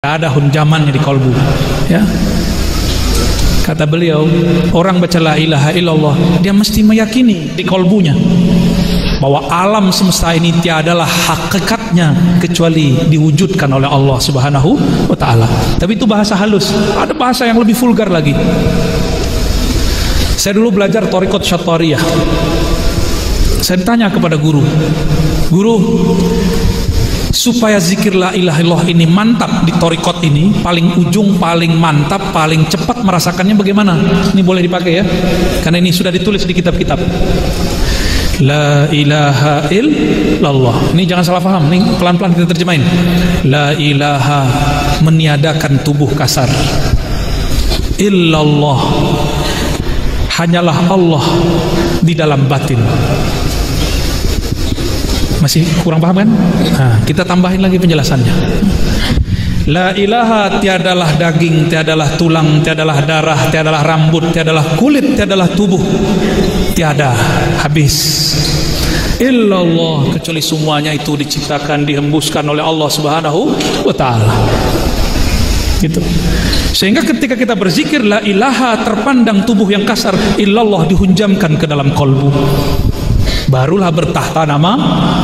ada hunjamannya di kolbu, ya. Kata beliau, orang baca la ilaha illallah, dia mesti meyakini di kolbunya bahwa alam semesta ini tiadalah hakikatnya kecuali diwujudkan oleh Allah Subhanahu wa ta'ala. Tapi itu bahasa halus, ada bahasa yang lebih vulgar lagi. Saya dulu belajar Thariqat Syattariyah. Saya ditanya kepada guru, supaya zikir la ilaha illallah ini mantap di thariqat ini, paling ujung, paling mantap, paling cepat merasakannya bagaimana? Ini boleh dipakai ya, karena ini sudah ditulis di kitab-kitab. La ilaha illallah, ini jangan salah paham, ini pelan-pelan kita terjemahin. La ilaha, meniadakan tubuh kasar. Illallah, hanyalah Allah di dalam batin. Masih kurang paham kan? Nah, kita tambahin lagi penjelasannya. La ilaha, tiadalah daging, tiadalah tulang, tiadalah darah, tiadalah rambut, tiadalah kulit, tiadalah tubuh, tiada, habis. Illallah, kecuali semuanya itu diciptakan, dihembuskan oleh Allah Subhanahu wa ta'ala. Gitu. Sehingga ketika kita berzikir la ilaha, terpandang tubuh yang kasar, illallah dihunjamkan ke dalam kolbu, barulah bertahta nama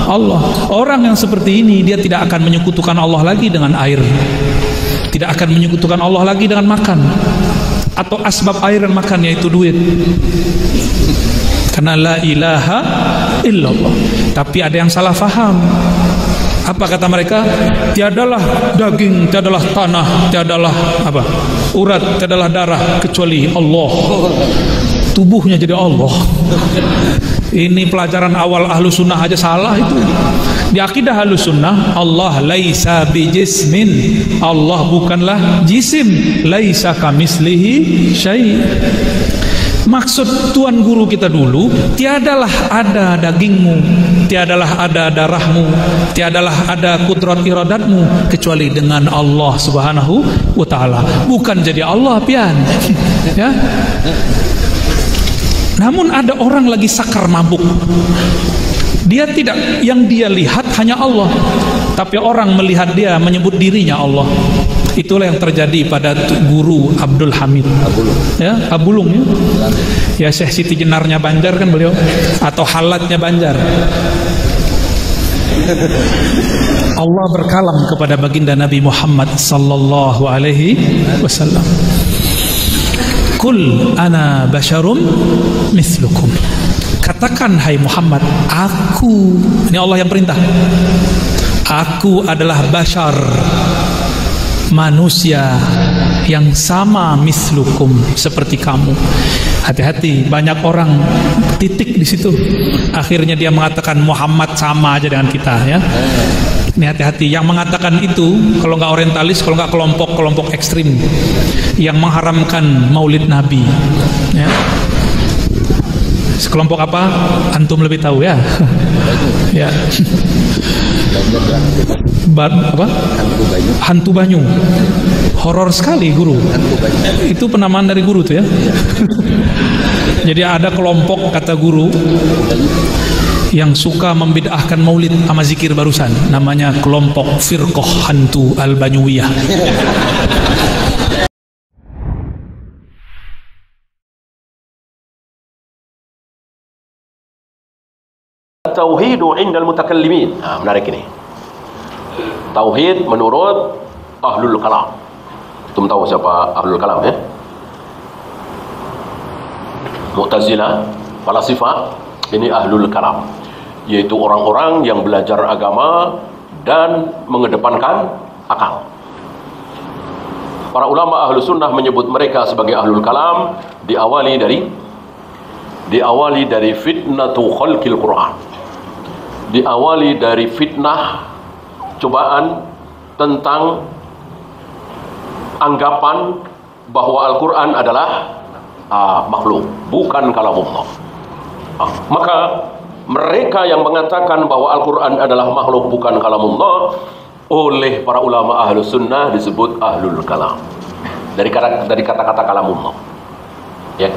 Allah. Orang yang seperti ini, dia tidak akan menyekutukan Allah lagi dengan air, tidak akan menyekutukan Allah lagi dengan makan, atau asbab air dan makan, yaitu duit. Karena la ilaha illallah. Tapi ada yang salah faham. Apa kata mereka? Tiadalah daging, tiadalah tanah, tiadalah apa? Urat, tiadalah darah kecuali Allah. Tubuhnya jadi Allah. Ini pelajaran awal ahlu sunnah aja salah itu. Di akidah ahlu sunnah, Allah laisa bijismin, Allah bukanlah jisim, laisa kamislihi syai'. Maksud tuan guru kita dulu, tiadalah ada dagingmu, tiadalah ada darahmu, tiadalah ada kudrat iradatmu kecuali dengan Allah Subhanahu wa ta'ala. Bukan jadi Allah pian. Ya. Namun ada orang lagi sakar mabuk, dia tidak, yang dia lihat hanya Allah, tapi orang melihat dia menyebut dirinya Allah. Itulah yang terjadi pada guru Abdul Hamid, ya, Abulung ya, ya Syekh Siti Jenarnya Banjar kan beliau, atau Halatnya Banjar. Allah berkalam kepada baginda Nabi Muhammad sallallahu alaihi wasallam, Kul ana basyarum mislukum. Katakan hai Muhammad, aku, ini Allah yang perintah, aku adalah bashar, manusia yang sama, mislukum, seperti kamu. Hati-hati, banyak orang titik di situ, akhirnya dia mengatakan Muhammad sama aja dengan kita, ya. Ini hati-hati, yang mengatakan itu kalau nggak orientalis, kalau nggak kelompok-kelompok ekstrim yang mengharamkan maulid Nabi, ya. Sekelompok apa? Antum lebih tahu ya. Ya. Apa? Hantu Banyu. Horor sekali guru. Itu penamaan dari guru tuh ya. Jadi ada kelompok, kata guru, yang suka membid'ahkan maulid sama zikir barusan, namanya kelompok Firqah Hantu Al-Banyuwiyah. Tauhidu indal mutakallimin. Nah, menarik ini. Tauhid menurut ahlul kalam. Antum tahu siapa ahlul kalam ya? Mu'tazilah, falasifah, ini ahlul kalam, yaitu orang-orang yang belajar agama dan mengedepankan akal. Para ulama ahlu sunnah menyebut mereka sebagai ahlul kalam diawali dari fitnatu khalqil Quran, diawali dari fitnah, cobaan tentang anggapan bahwa Al-Quran adalah makhluk, bukan kalamullah. Maka mereka yang mengatakan bahwa Al-Quran adalah makhluk bukan kalamullah, oleh para ulama ahlu sunnah disebut ahlul kalam, dari kata-kata kalamullah, ya.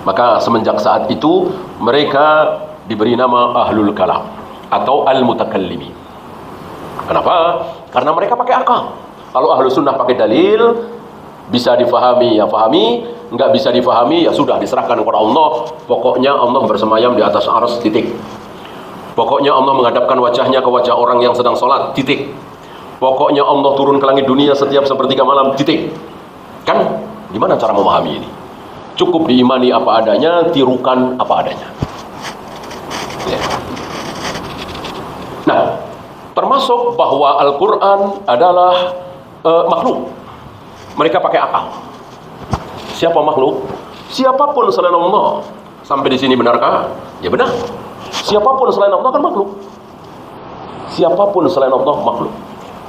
Maka semenjak saat itu mereka diberi nama ahlul kalam atau al-mutakallimin. Kenapa? Karena mereka pakai akal. Kalau ahlu sunnah pakai dalil, bisa difahami ya fahami, nggak bisa difahami ya sudah diserahkan kepada Allah. Pokoknya Allah bersemayam di atas arsy, titik. Pokoknya Allah menghadapkan wajahnya ke wajah orang yang sedang sholat, titik. Pokoknya Allah turun ke langit dunia setiap sepertiga malam, titik. Kan gimana cara memahami ini? Cukup diimani apa adanya, tirukan apa adanya. Ya. Nah, termasuk bahwa Al-Quran adalah makhluk. Mereka pakai akal. Siapa makhluk? Siapapun selain Allah. Sampai di sini benarkah? Ya benar. Siapapun selain Allah kan makhluk. Siapapun selain Allah makhluk.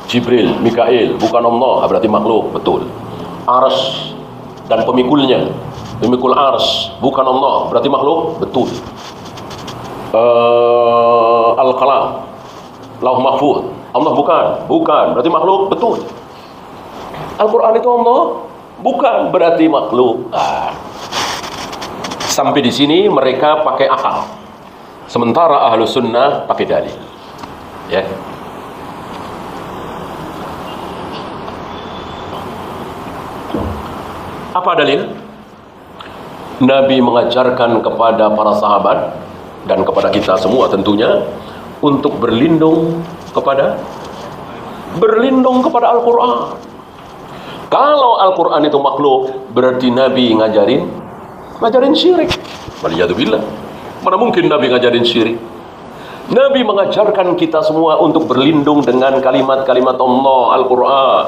Jibril, Mikail, bukan Allah, berarti makhluk, betul. Arsy dan pemikulnya, pemikul arsy, bukan Allah, berarti makhluk, betul. Al-Qalam, Lauh Mahfuz, Allah bukan, berarti makhluk, betul. Al-Quran itu Allah, bukan, berarti makhluk. Sampai di sini mereka pakai akal, sementara ahlu sunnah pakai dalil. Ya. Apa dalil? Nabi mengajarkan kepada para sahabat dan kepada kita semua tentunya untuk berlindung kepada Al-Quran. Kalau Al-Quran itu makhluk, berarti Nabi ngajarin syirik. Waliyadzubillah. Mana mungkin Nabi ngajarin syirik? Nabi mengajarkan kita semua untuk berlindung dengan kalimat-kalimat Allah, Al-Quran.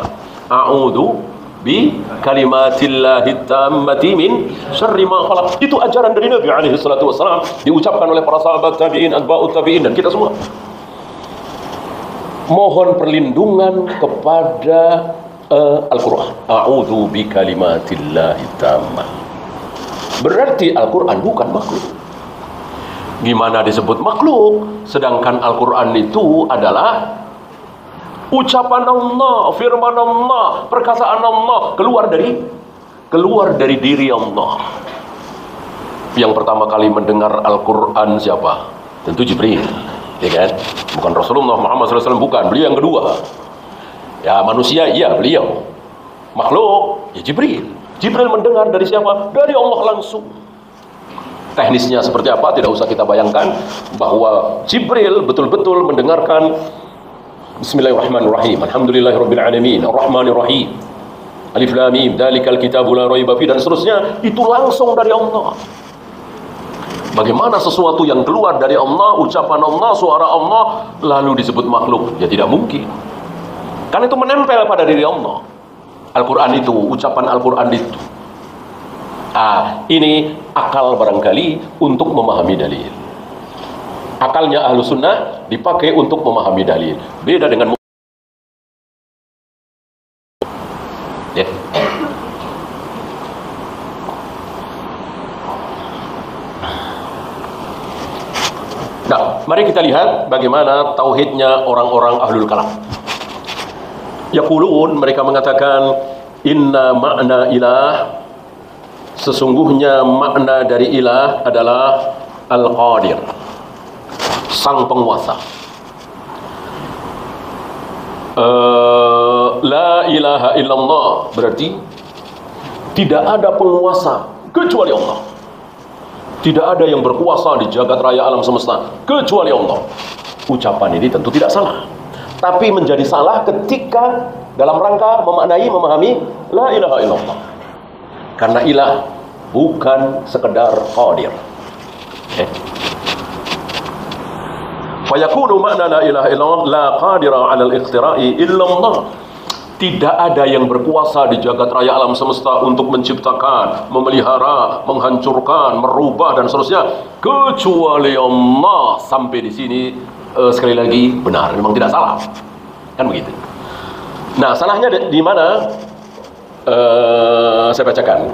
A'udzu bi kalimatillahi tammati min syarri ma khalaq. Itu ajaran dari Nabi alaihi salatu wasallam, diucapkan oleh para sahabat, tabi'in, atba'ut tabi'in, dan kita semua. Mohon perlindungan kepada Al-Quran. A'udzu bi kalimatillahi tammah. Berarti Al-Quran bukan makhluk. Gimana disebut makhluk? Sedangkan Al-Quran itu adalah ucapan Allah, firman Allah, perkataan Allah, keluar dari diri Allah. Yang pertama kali mendengar Al-Quran siapa? Tentu Jibril, ya kan? Bukan Rasulullah Muhammad SAW, bukan. Beliau yang kedua. Ya manusia, iya beliau. Makhluk, ya Jibril. Jibril mendengar dari siapa? Dari Allah langsung. Teknisnya seperti apa tidak usah kita bayangkan, bahwa Jibril betul-betul mendengarkan Bismillahirrahmanirrahim. Alhamdulillahirabbil alamin, arrahmanirrahim. Alif lam mim, dzalikal kitabu la raiba fi, dan seterusnya, itu langsung dari Allah. Bagaimana sesuatu yang keluar dari Allah, ucapan Allah, suara Allah, lalu disebut makhluk? Ya tidak mungkin. Kan itu menempel pada diri Allah. Al-Quran itu, ucapan Al-Quran itu. Ini akal barangkali untuk memahami dalil. Akalnya ahlu sunnah dipakai untuk memahami dalil. Beda dengan ya. Nah, mari kita lihat bagaimana tauhidnya orang-orang ahlul kalam. Yaqulun, mereka mengatakan, inna ma'na ilah, sesungguhnya makna dari ilah adalah al-qadir, sang penguasa. La ilaha illallah, berarti tidak ada penguasa kecuali Allah. Tidak ada yang berkuasa di jagat raya alam semesta kecuali Allah. Ucapan ini tentu tidak salah, tapi menjadi salah ketika dalam rangka memaknai, memahami la ilaha illallah. Karena ilah bukan sekedar qadir. Fayakunu makna la ilaha illallah la qadira 'ala al-iqtira'i illallah. Tidak ada yang berkuasa di jagat raya alam semesta untuk menciptakan, memelihara, menghancurkan, merubah dan seterusnya kecuali Allah. Sampai di sini sekali lagi benar, memang tidak salah. Kan begitu. Nah, salahnya di mana? Saya bacakan.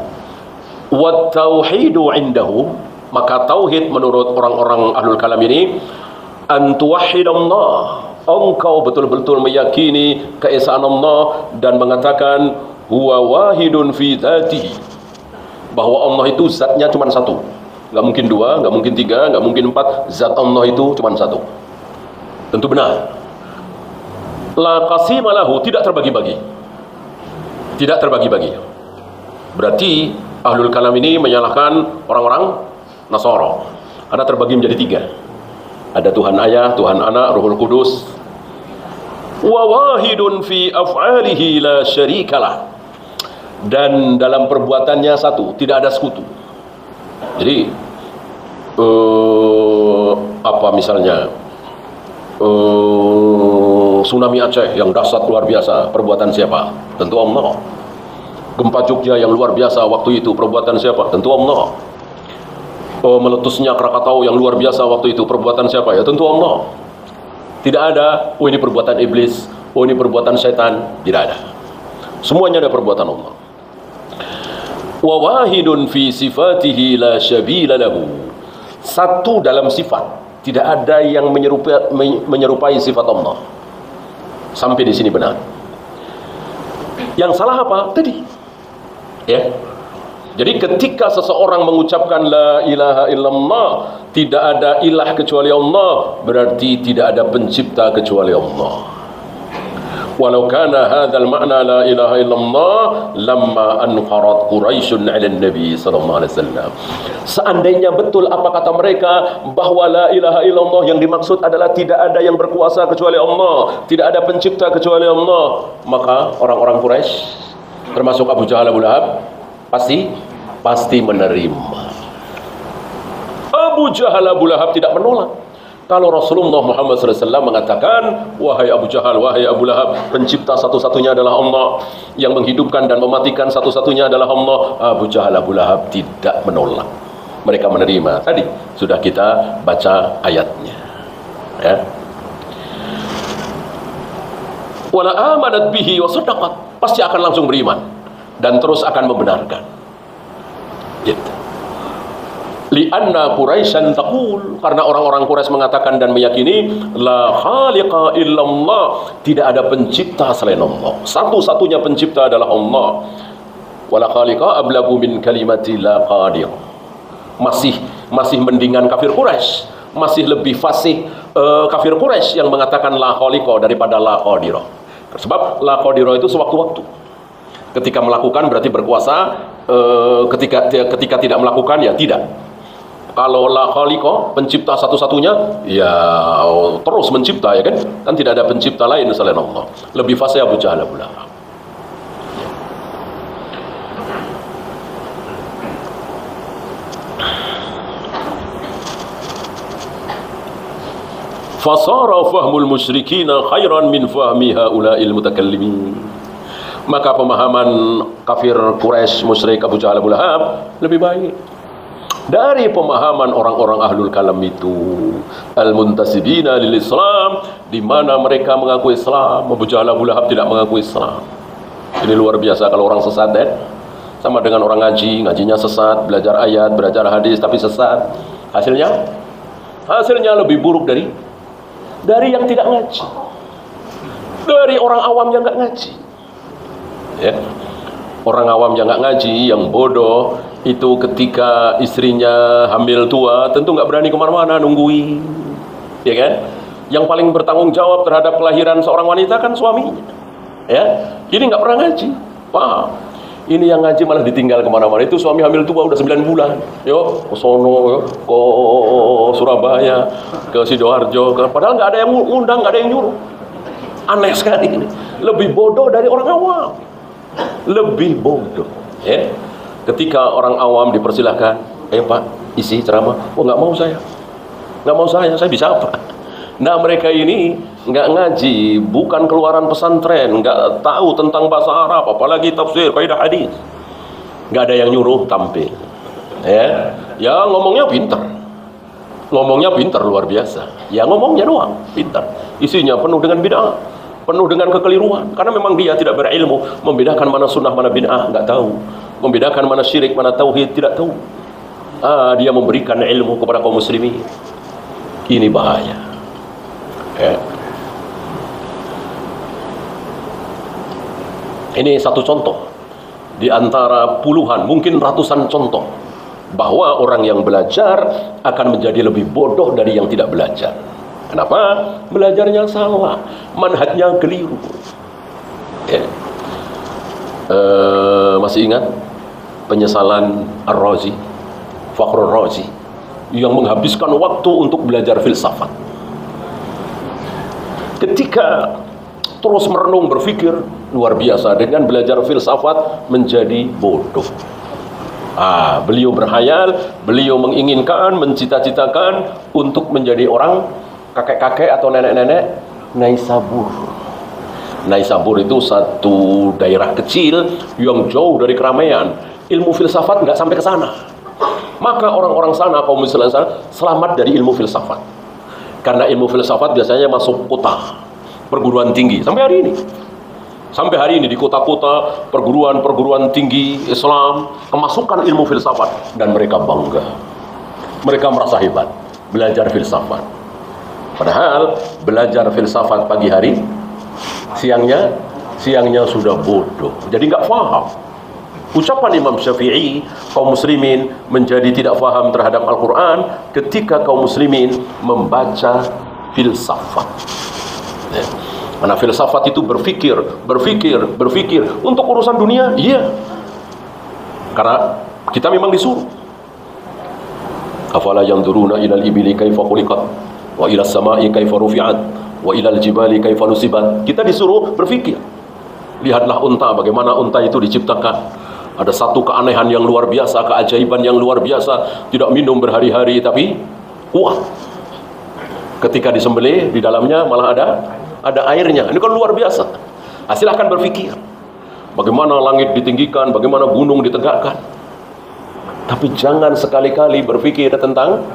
Wa tauhidu indahum, maka tauhid menurut orang-orang ahlul kalam ini, an tuwahhidallah, engkau betul-betul meyakini keesaan Allah dan mengatakan huwa wahidun fi dzatihi, bahwa Allah itu zatnya cuma satu, nggak mungkin dua, nggak mungkin tiga, nggak mungkin empat. Zat Allah itu cuma satu. Tentu benar. La qasima lahu, tidak terbagi-bagi. tidak terbagi-bagi. Berarti ahlul kalam ini menyalahkan orang-orang Nasara. Karena terbagi menjadi 3. Ada Tuhan Ayah, Tuhan Anak, Ruhul Kudus. Wa wahidun fi af'alihi la syarikalah. Dan dalam perbuatannya satu, tidak ada sekutu. Jadi apa misalnya tsunami Aceh yang dahsyat luar biasa, perbuatan siapa? Tentu Allah. Gempa Jogja yang luar biasa waktu itu, perbuatan siapa? Tentu Allah. Meletusnya Krakatau yang luar biasa waktu itu, perbuatan siapa? Ya tentu Allah. Tidak ada, oh ini perbuatan iblis, oh ini perbuatan setan. Tidak ada. Semuanya ada perbuatan Allah. Wa wahidun fi sifatihi la syabila lahu. Satu dalam sifat, tidak ada yang menyerupai sifat Allah. Sampai di sini benar. Yang salah apa? Tadi. Ya. Jadi ketika seseorang mengucapkan la ilaha illallah, tidak ada ilah kecuali Allah, berarti tidak ada pencipta kecuali Allah. Walau kana hadzal ma'na la ilaha illallah lamma anqarat Quraisyun 'ala Nabi sallallahu alaihi wasallam. Seandainya betul apa kata mereka bahwa la ilaha illallah yang dimaksud adalah tidak ada yang berkuasa kecuali Allah, tidak ada pencipta kecuali Allah, maka orang-orang Quraisy termasuk Abu Jahal, Abu Lahab pasti menerima. Abu Jahal, Abu Lahab tidak menolak. Kalau Rasulullah Muhammad SAW mengatakan, wahai Abu Jahal, wahai Abu Lahab, pencipta satu-satunya adalah Allah, yang menghidupkan dan mematikan satu-satunya adalah Allah, Abu Jahal, Abu Lahab tidak menolak. Mereka menerima. Tadi sudah kita baca ayatnya. Ya. Wala amanat bihi wa sadaqat. Pasti akan langsung beriman dan terus akan membenarkan. Gitu. Li'anna Quraisyan taqul, karena orang-orang Quraisy mengatakan dan meyakini la khaliqa illallah, tidak ada pencipta selain Allah. Satu-satunya pencipta adalah Allah. Wala khaliqa ablagu min kalimati la qadir. Masih mendingan kafir Quraisy, masih lebih fasih kafir Quraisy yang mengatakan la khaliqa daripada la qadir. Sebab la qadir itu sewaktu-waktu. Ketika melakukan berarti berkuasa, ketika tidak melakukan ya tidak. Kalau la khaliqa, pencipta satu-satunya, ya terus mencipta, ya kan? Kan tidak ada pencipta lain selain Allah. Lebih fasih Abu Jahal, Abu Lahab. Fasara fahmul musyrikina khairan min fahmi haula'il mutakallimin. Maka pemahaman kafir Quraisy musyrik Abu Jahal, Abu Lahab lebih baik dari pemahaman orang-orang ahlul kalam itu, al-muntasibina lil Islam, di mana mereka mengaku Islam. Abu Jahal, Abu Lahab tidak mengaku Islam. Ini luar biasa kalau orang sesat, sama dengan orang ngajinya sesat, belajar ayat, belajar hadis tapi sesat. Hasilnya lebih buruk dari yang tidak ngaji, dari orang awam yang nggak ngaji. Ya. Orang awam yang nggak ngaji, yang bodoh, itu ketika istrinya hamil tua, tentu nggak berani kemana-mana, nungguin, ya kan? Yang paling bertanggung jawab terhadap kelahiran seorang wanita kan suaminya, ya. Ini nggak pernah ngaji, wah, ini yang ngaji malah ditinggal kemana-mana. Itu suami hamil tua udah 9 bulan, yo, ke sono, ke Surabaya, ke Sidoarjo, padahal nggak ada yang ngundang, nggak ada yang nyuruh. Aneh sekali ini, lebih bodoh dari orang awam. Lebih bodoh, ya. Ketika orang awam dipersilahkan, Pak, isi ceramah, oh nggak mau saya bisa apa? Nah, mereka ini nggak ngaji, bukan keluaran pesantren, nggak tahu tentang bahasa Arab, apalagi tafsir, kaidah hadis. Nggak ada yang nyuruh tampil, ya ngomongnya pintar luar biasa, ya ngomongnya doang pintar, isinya penuh dengan bid'ah, penuh dengan kekeliruan, karena memang dia tidak berilmu, membedakan mana sunnah, mana bid'ah, nggak tahu, membedakan mana syirik, mana tauhid, tidak tahu. Dia memberikan ilmu kepada kaum muslimin. Ini bahaya. Ini satu contoh di antara puluhan, mungkin ratusan contoh, bahwa orang yang belajar akan menjadi lebih bodoh dari yang tidak belajar. Kenapa? Belajarnya salah, manhajnya keliru. Masih ingat penyesalan Ar-Razi, Fakhrur Razi, yang menghabiskan waktu untuk belajar filsafat. Ketika terus merenung berpikir, luar biasa, dengan belajar filsafat menjadi bodoh. Beliau berhayal, beliau menginginkan, mencita-citakan untuk menjadi orang kakek-kakek atau nenek-nenek Naisabur. Naisabur itu satu daerah kecil yang jauh dari keramaian. Ilmu filsafat nggak sampai ke sana. Maka orang-orang sana, kaum muslimin sana, selamat dari ilmu filsafat. Karena ilmu filsafat biasanya masuk kota, perguruan tinggi. Sampai hari ini. Sampai hari ini di kota-kota, perguruan tinggi Islam kemasukan ilmu filsafat, dan mereka bangga. Mereka merasa hebat belajar filsafat. Padahal belajar filsafat pagi hari, siangnya sudah bodoh. Jadi nggak paham. Ucapan Imam Syafi'i, kaum muslimin menjadi tidak paham terhadap Al-Quran ketika kaum muslimin membaca filsafat. Karena filsafat itu berpikir untuk urusan dunia, iya. Karena kita memang disuruh. Afala yanzuruna ilal ibili kaifa khuliqat wa ilas sama'i kaifa rufi'at wa ilal jibali kaifa nusibat. Kita disuruh berpikir. Lihatlah unta, bagaimana unta itu diciptakan. Ada satu keanehan yang luar biasa, keajaiban yang luar biasa. Tidak minum berhari-hari tapi kuat. Ketika disembelih, di dalamnya malah ada airnya. Ini kan luar biasa. Silahkan berpikir. Bagaimana langit ditinggikan, bagaimana gunung ditegakkan. Tapi jangan sekali-kali berpikir tentang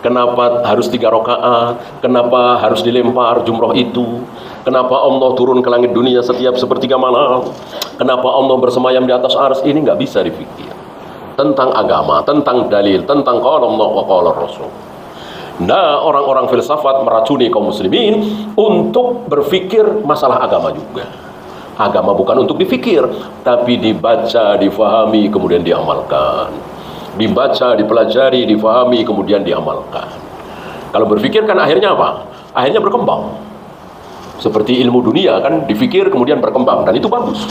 kenapa harus 3 rakaat, kenapa harus dilempar jumroh itu, kenapa Allah turun ke langit dunia setiap sepertiga malam, kenapa Allah bersemayam di atas arsy. Ini nggak bisa dipikir. Tentang agama, tentang dalil, tentang qala Allah wa qala Rasul. Nah, orang-orang filsafat meracuni kaum muslimin untuk berpikir masalah agama juga. Agama bukan untuk dipikir, tapi dibaca, difahami, kemudian diamalkan. Dibaca, dipelajari, difahami, kemudian diamalkan. Kalau berpikir kan akhirnya apa? Akhirnya berkembang. Seperti ilmu dunia kan, dipikir kemudian berkembang, dan itu bagus.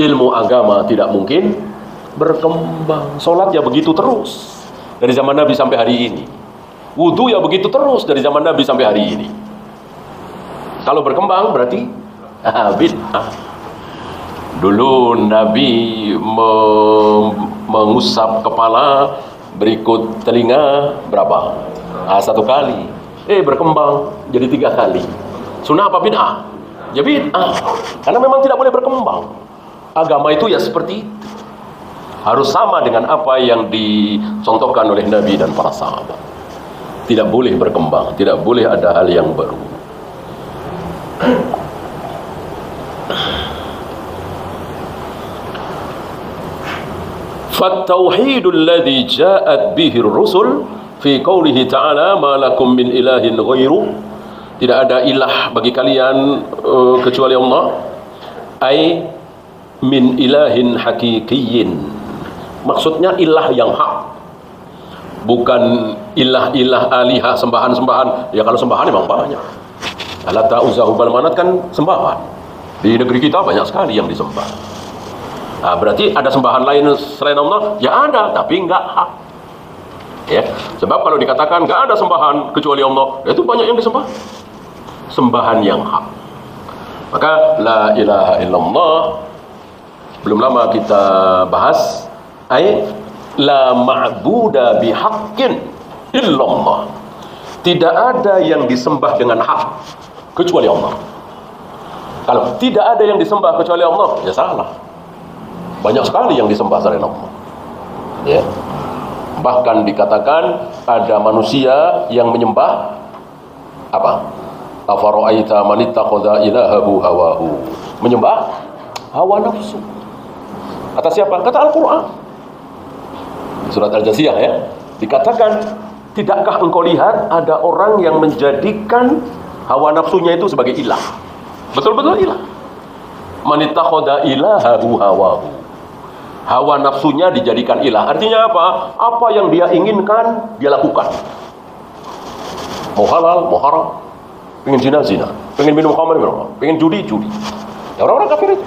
Ilmu agama tidak mungkin berkembang. Sholat ya begitu terus dari zaman Nabi sampai hari ini. Wudhu ya begitu terus dari zaman Nabi sampai hari ini. Kalau berkembang berarti bid'ah. Dulu Nabi mengusap kepala, berikut telinga berapa? 1 kali. Berkembang jadi 3 kali. Sunnah apa bid'ah? Ya bid'ah. Karena memang tidak boleh berkembang. Agama itu ya seperti itu. Harus sama dengan apa yang dicontohkan oleh Nabi dan para sahabat. Tidak boleh berkembang, tidak boleh ada hal yang baru. Fattauhidul ladzi ja'at bihi ar-rusul fi qoulihi ta'ala ma lakum min ilahin ghairu. Tidak ada ilah bagi kalian kecuali Allah. Ai min ilahin hakikiyyin. Maksudnya ilah yang hak. Bukan ilah-ilah alihah, sembahan-sembahan. Ya kalau sembahan memang banyak. Lata, Uzza, Hubal, Manat kan sembahan. Di negeri kita banyak sekali yang disembah. Berarti ada sembahan lain selain Allah? Ya ada, tapi enggak hak. Ya, sebab kalau dikatakan enggak ada sembahan kecuali Allah, itu banyak yang disembah. Sembahan yang hak. Maka la ilaha illallah belum lama kita bahas la ma'buda bihaqqin illallah. Tidak ada yang disembah dengan hak kecuali Allah. Kalau tidak ada yang disembah kecuali Allah, ya salah. Banyak sekali yang disembah selain Allah. Ya. Bahkan dikatakan ada manusia yang menyembah apa? Afara'aita man ittakhadha ilahahu hawahu. Menyembah hawa nafsu. Kata siapa? Kata Al-Qur'an. Surat Al-Jasiyah ya. Dikatakan, tidakkah engkau lihat ada orang yang menjadikan hawa nafsunya itu sebagai ilah? Betul-betul ilah. Man ittakhadha ilahahu hawahu. Hawa nafsunya dijadikan ilah. Artinya apa? Apa yang dia inginkan, dia lakukan. Mau halal, mau haram. Pengen zina, zina. Pengen minum khamr, minum. Pengen judi, judi. Ya, orang-orang kafir itu.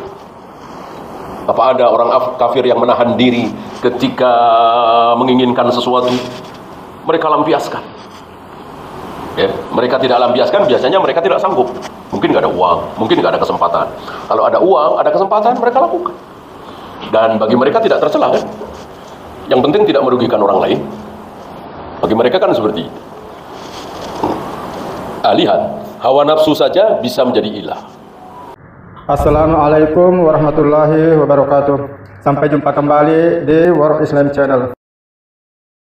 Apa ada orang kafir yang menahan diri ketika menginginkan sesuatu? Mereka lampiaskan. Ya, mereka tidak lampiaskan, biasanya mereka tidak sanggup. Mungkin nggak ada uang, mungkin nggak ada kesempatan. Kalau ada uang, ada kesempatan, mereka lakukan. Dan bagi mereka tidak tercela kan? Yang penting tidak merugikan orang lain. Bagi mereka kan seperti itu. Lihat, hawa nafsu saja bisa menjadi ilah. Assalamualaikum warahmatullahi wabarakatuh. Sampai jumpa kembali di World Islam Channel.